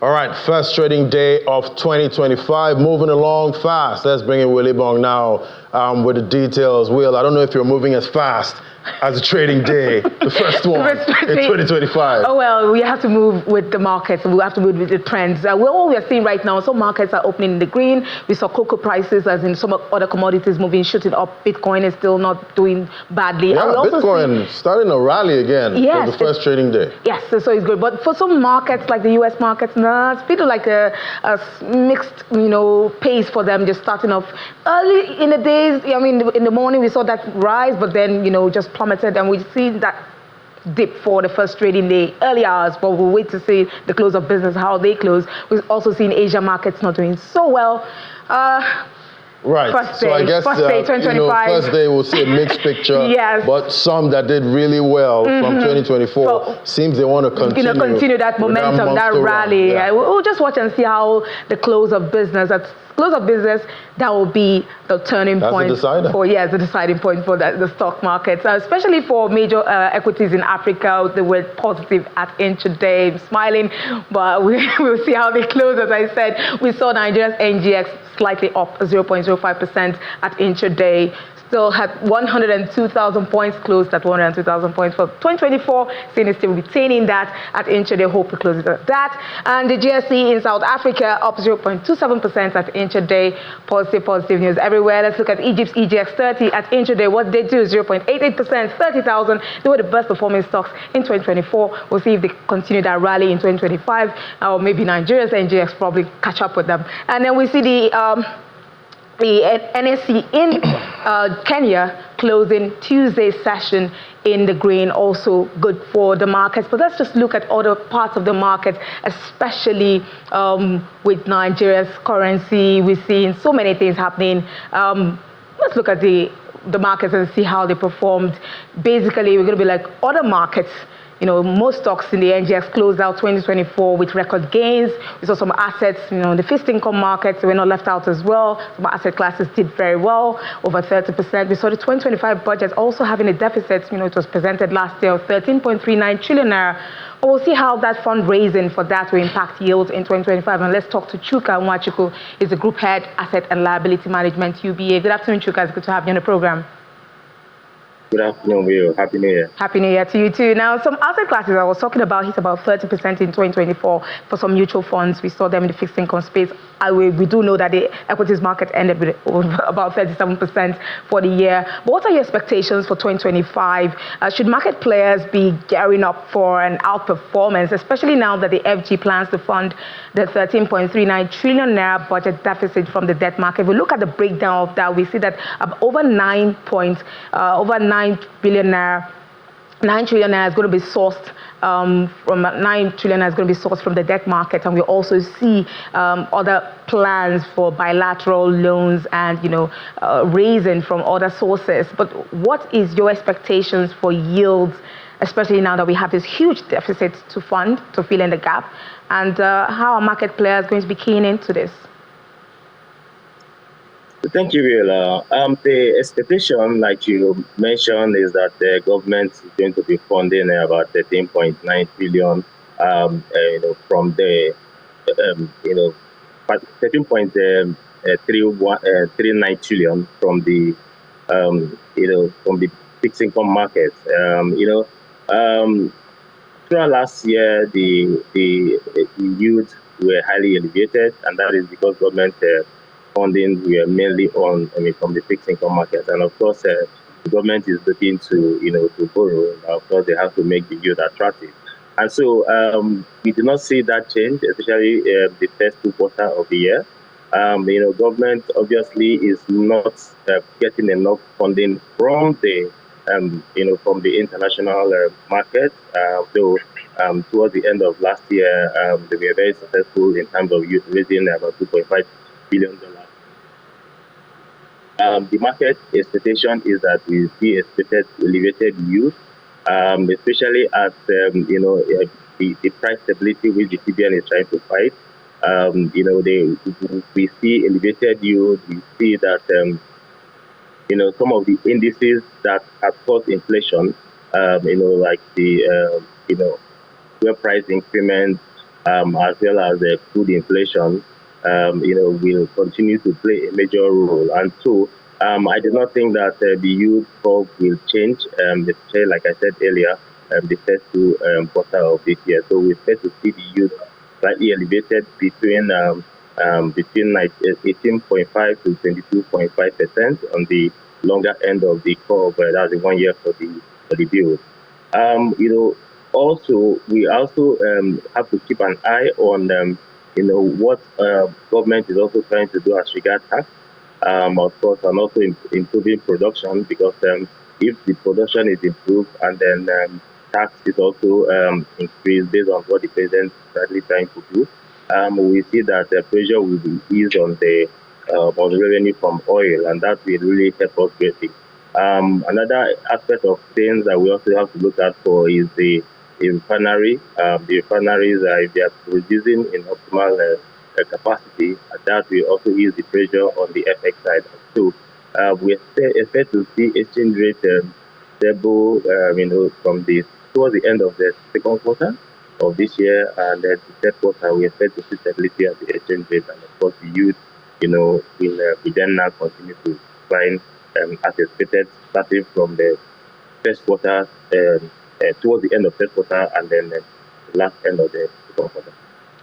All right, first trading day of 2025, moving along fast. Let's bring in Willie Bong now with the details. Will, I don't know if you're moving as fast as a trading day, the first one in 2025. Oh, well, we have to move with the markets. We have to move with the trends. All we're seeing right now, some markets are opening in the green. We saw cocoa prices, as in some other commodities, moving, shooting up. Bitcoin is still not doing badly. Yeah, Bitcoin starting to rally again for the first trading day. Yes, so it's good. But for some markets, like the U.S. markets, it's been like a mixed, pace for them, just starting off early in the days. I mean, in the morning, we saw that rise, but then, just plummeted, and we've seen that dip for the first trading day, early hours, but we'll wait to see the close of business, how they close. We've also seen Asia markets not doing so well. Right. First so day, I guess first day, 2025. First day we'll see a mixed picture. Yes. But some that did really well from 2024 seems they want to continue that momentum, that rally. Yeah. We'll just watch and see how the close of business. At close of business, that will be the turning point. That's the decider. The deciding point for the stock market, especially for major equities in Africa. They were positive at intraday, smiling, but we'll see how they close. As I said, we saw Nigeria's NGX slightly up 0.05% at intraday. Still had 102,000 points, closed at 102,000 points for 2024. Seeing it still retaining that at intraday. Hope to close it at that. And the GSE in South Africa up 0.27% at intraday. Positive news everywhere. Let's look at Egypt's EGX 30 at intraday. What they do, 0.88%, 30,000. They were the best performing stocks in 2024. We'll see if they continue that rally in 2025, or maybe Nigeria's NGX probably catch up with them. And then we see the NSE in Kenya closing Tuesday's session in the green, also good for the markets. But let's just look at other parts of the market, especially with Nigeria's currency. We're seeing so many things happening. Let's look at the markets and see how they performed. Basically, we're going to be like other markets. Most stocks in the NGX closed out 2024 with record gains. We saw some assets, the fixed income markets were not left out as well. Some asset classes did very well, over 30%. We saw the 2025 budget also having a deficit. It was presented last year of 13.39 trillion naira. But we'll see how that fundraising for that will impact yields in 2025. And let's talk to Chuka Nwachukwu. He's the Group Head, Asset and Liability Management, UBA. Good afternoon, Chuka. It's good to have you on the program. Good afternoon, Will. Happy New Year. Happy New Year to you too. Now, some asset classes I was talking about hit about 30% in 2024 for some mutual funds. We saw them in the fixed income space. We do know that the equities market ended with about 37% for the year. But what are your expectations for 2025? Should market players be gearing up for an outperformance, especially now that the FG plans to fund the 13.39 trillion naira budget deficit from the debt market? If we look at the breakdown of that, we see that over 9 billion naira, 9 trillion naira is going to be sourced from 9 trillion naira is going to be sourced from the debt market, and we also see other plans for bilateral loans and raising from other sources. But what is your expectations for yields, especially now that we have this huge deficit to fund to fill in the gap, and how are market players going to be keying into this? Thank you, Will. The expectation, like you mentioned, is that the government is going to be funding about 13.9 trillion, from the, 13.39 trillion from the, from the fixed income market. Throughout last year, the yields were highly elevated, and that is because government funding were mainly from the fixed income market. And of course, the government is looking to, to borrow. Of course, they have to make the yield attractive. And so we do not see that change, especially the first 2 quarters of the year. Government obviously is not getting enough funding from the, from the international market. Though towards the end of last year, they were very successful in terms of raising about $2.5 billion. The market expectation is that we see expected elevated yield, especially as the price stability which the CBN is trying to fight. We see elevated yield. We see that some of the indices that have caused inflation, like the fuel price increment, as well as the food inflation, will continue to play a major role. And so I do not think that the yield curve will change, especially like I said earlier, the first two quarter of this year. So we expect to see the yield slightly elevated between 18.5 to 22.5% on the longer end of the curve. That's the 1 year for the bill. Also we also have to keep an eye on what government is also trying to do as regards tax, of course, and also improving production, because if the production is improved and then tax is also increased based on what the president is currently trying to do, we see that the pressure will be eased on the revenue from oil, and that will really help us greatly. Another aspect of things that we also have to look at for is the refinery. The refineries, if they are producing in optimal capacity, that will also ease the pressure on the FX side. So we expect to see exchange rate stable, from towards the end of the second quarter of this year, and then the third quarter we expect to see stability at the exchange rate, and of course the youth, will then now continue to climb as expected, starting from the first quarter, towards the end of third quarter, and then the last end of the second quarter.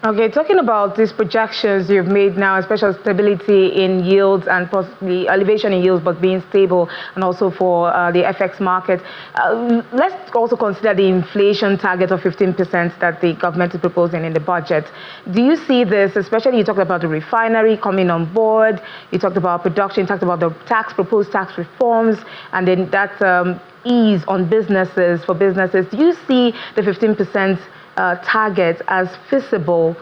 Okay, talking about these projections you've made now, especially stability in yields and possibly elevation in yields, but being stable, and also for the FX market. Let's also consider the inflation target of 15% that the government is proposing in the budget. Do you see this, especially you talked about the refinery coming on board, you talked about production, you talked about the proposed tax reforms, and then that ease on businesses, for businesses. Do you see the 15% target as feasible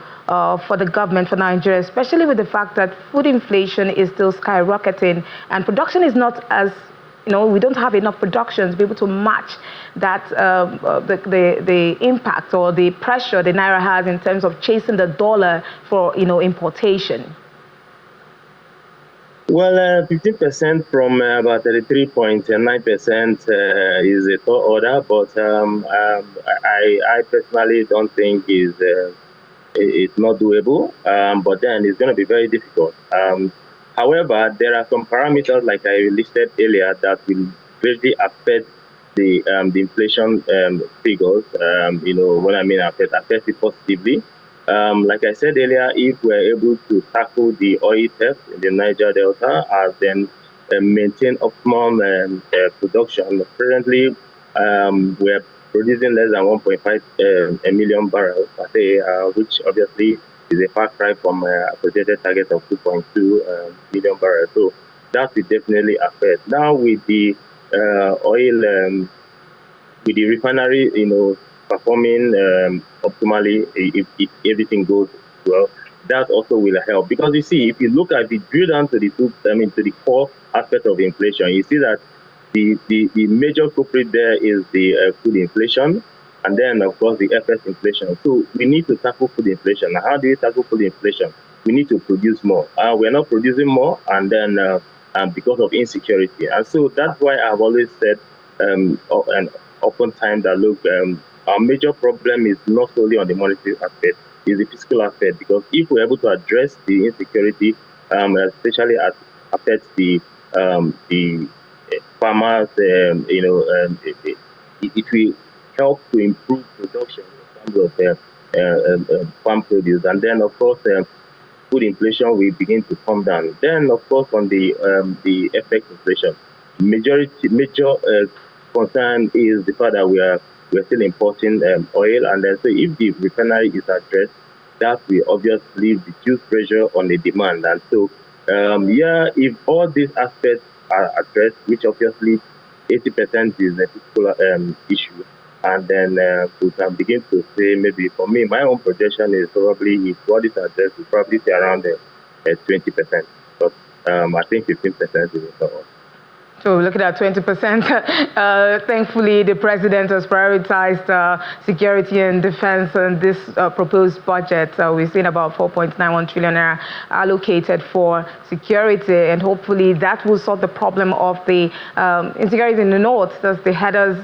for the government, for Nigeria, especially with the fact that food inflation is still skyrocketing and production is not as, we don't have enough production to be able to match that, the impact or the pressure the Naira has in terms of chasing the dollar for, importation? Well, 15% from about 33.9% is a tall order, but I personally don't think it's not doable. But then it's going to be very difficult. However, there are some parameters, like I listed earlier, that will greatly affect the inflation figures. What I mean affect it positively. Like I said earlier, if we're able to tackle the oil theft in the Niger Delta and then maintain optimum production, currently we're producing less than 1.5 million barrels per day, which obviously is a far cry from a projected target of 2.2 million barrels. So that will definitely affect. Now with the oil, with the refinery, performing optimally, if everything goes well, that also will help. Because you see, if you look at the drill down to the core aspect of inflation, you see that the major culprit there is the food inflation, and then of course the FS inflation. So we need to tackle food inflation. Now, how do you tackle food inflation? We need to produce more. We're not producing more, and then because of insecurity. And so that's why I've always said, and oftentimes that look, our major problem is not solely on the monetary aspect, it's the fiscal aspect. Because if we're able to address the insecurity, especially as affects the farmers, it will help to improve production in terms of farm produce, and then of course food inflation will begin to come down. Then of course on the FX inflation, major concern is the fact that we're still importing oil, and then so if the refinery is addressed, that will obviously reduce pressure on the demand. And so if all these aspects are addressed, which obviously 80% is a fiscal issue, and then we can begin to say, maybe for me, my own projection is probably, if all this addressed, we probably say around 20%. But I think 15% is all. So looking at 20%, thankfully the president has prioritized security and defense in this proposed budget. We've seen about 4.91 trillion naira allocated for security, and hopefully that will solve the problem of the insecurity in the north. That's the headers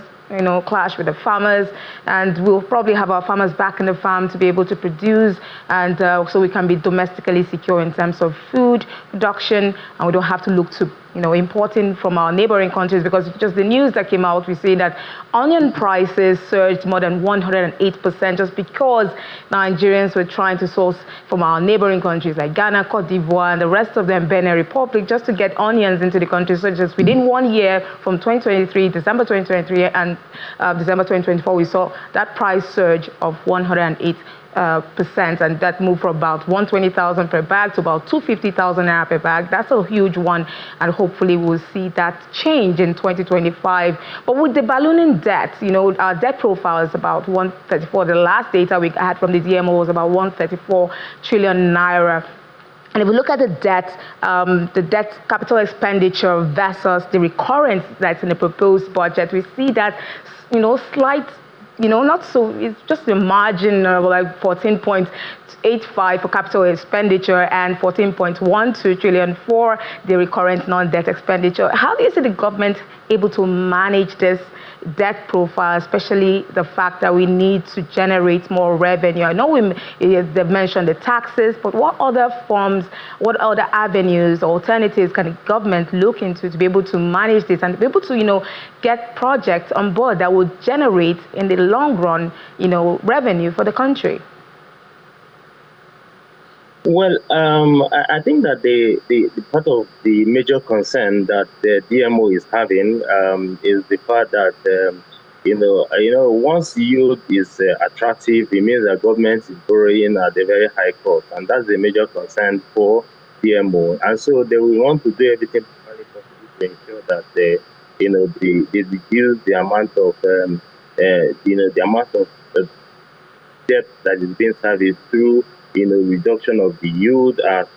clash with the farmers, and we'll probably have our farmers back in the farm to be able to produce, and so we can be domestically secure in terms of food production, and we don't have to look to importing from our neighboring countries, because just the news that came out, we see that onion prices surged more than 108% just because Nigerians were trying to source from our neighboring countries like Ghana, Cote d'Ivoire, and the rest of them, Benin Republic, just to get onions into the country. So just within 1 year, from 2023, December 2023 and December 2024, we saw that price surge of 108%, and that moved from about 120,000 per bag to about 250,000 naira per bag. That's a huge one, and hopefully we'll see that change in 2025. But with the ballooning debt, our debt profile is about 134. The last data we had from the DMO was about 134 trillion naira. And if we look at the debt capital expenditure versus the recurrence that's in the proposed budget, we see that, slight, not so, it's just a margin of like 14.85 for capital expenditure and 14.12 trillion for the recurrent non-debt expenditure. How do you see the government able to manage this debt profile, especially the fact that we need to generate more revenue? I know they've mentioned the taxes, but what other forms, what other avenues, alternatives can the government look into to be able to manage this and be able to, get projects on board that would generate in the long run, revenue for the country? Well, I think that the part of the major concern that the DMO is having is the fact that once yield is attractive, it means that government is borrowing at a very high cost, and that's the major concern for DMO. And so they will want to do everything possible to ensure that they reduce the amount of debt that is being serviced through reduction of the yield, as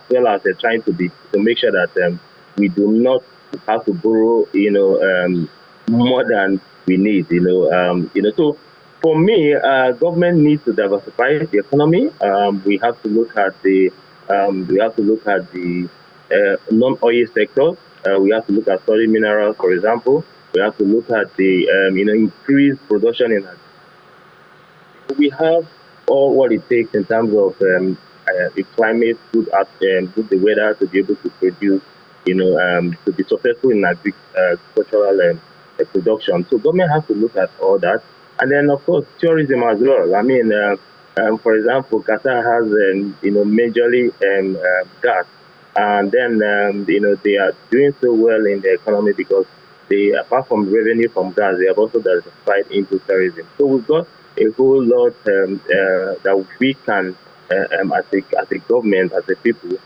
well as trying to make sure that we do not have to borrow more than we need. So for me, government needs to diversify the economy. We have to look at the non-oil sectors. We have to look at solid minerals, for example. We have to look at the increased production in. We have all what it takes in terms of the climate, good the weather to be able to produce, to be successful in agricultural production. So government has to look at all that, and then of course tourism as well. I mean, for example, Qatar has majorly gas, and then they are doing so well in the economy because they, apart from revenue from gas, they have also diversified into tourism. So we've got a whole lot that we can, as a government, as a people,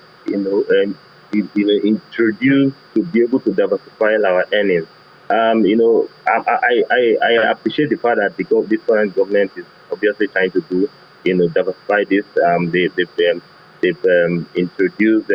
introduce to be able to diversify our earnings. I appreciate the fact that this current government is obviously trying to do, diversify this. They've introduced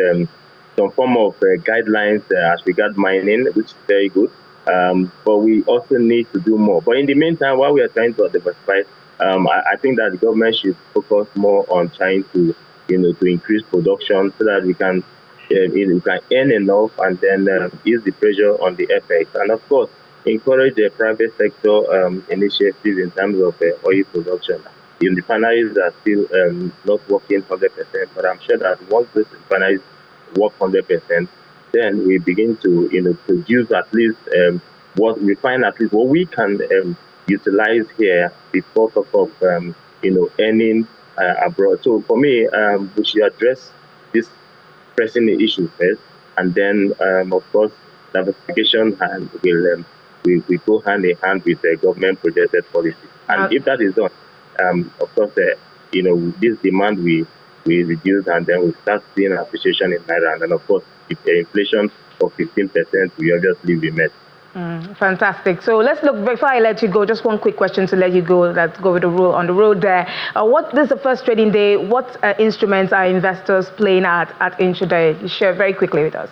some form of guidelines as regards mining, which is very good. But we also need to do more. But in the meantime, while we are trying to diversify, I think that the government should focus more on trying to, to increase production so that we can earn enough and then ease the pressure on the FX. And of course, encourage the private sector initiatives in terms of oil production. The refineries are still not working 100%, but I'm sure that once these refineries work 100%, then we begin to, produce at least what we can utilize here before of earning abroad. So for me, we should address this pressing issue first, and then of course diversification and we go hand in hand with the government projected policy. And if that is done, of course, this demand we reduce, and then we start seeing appreciation in naira, and then of course if the inflation of 15% will obviously be met. Fantastic. So let's look, before I let you go, just one quick question to let you go. Let's go with the rule on the road there. This is the first trading day. What instruments are investors playing at intraday? Share very quickly with us.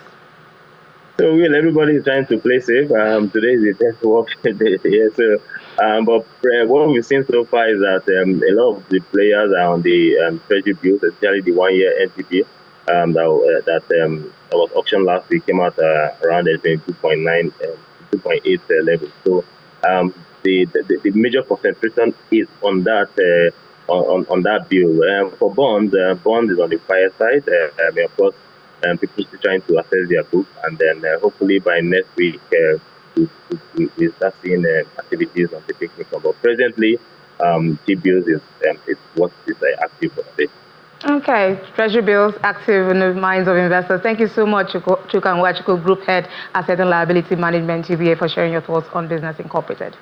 So everybody is trying to play safe. Today is the best work day. So, but what we've seen so far is that a lot of the players are on the treasury bills, especially the 1-year NTP that was auctioned last week, came out around 22.9, 2.8 level. So the major concentration is on that on that bill. For bond is on the quiet side. Of course, people still trying to assess their book, and then hopefully by next week we start seeing activities on the fixed income. But presently, T-bills is what is active for today. Okay, Treasury bills active in the minds of investors. Thank you so much, Chuka Nwachukwu, Group Head, Asset and Liability Management, TBA, for sharing your thoughts on Business Incorporated.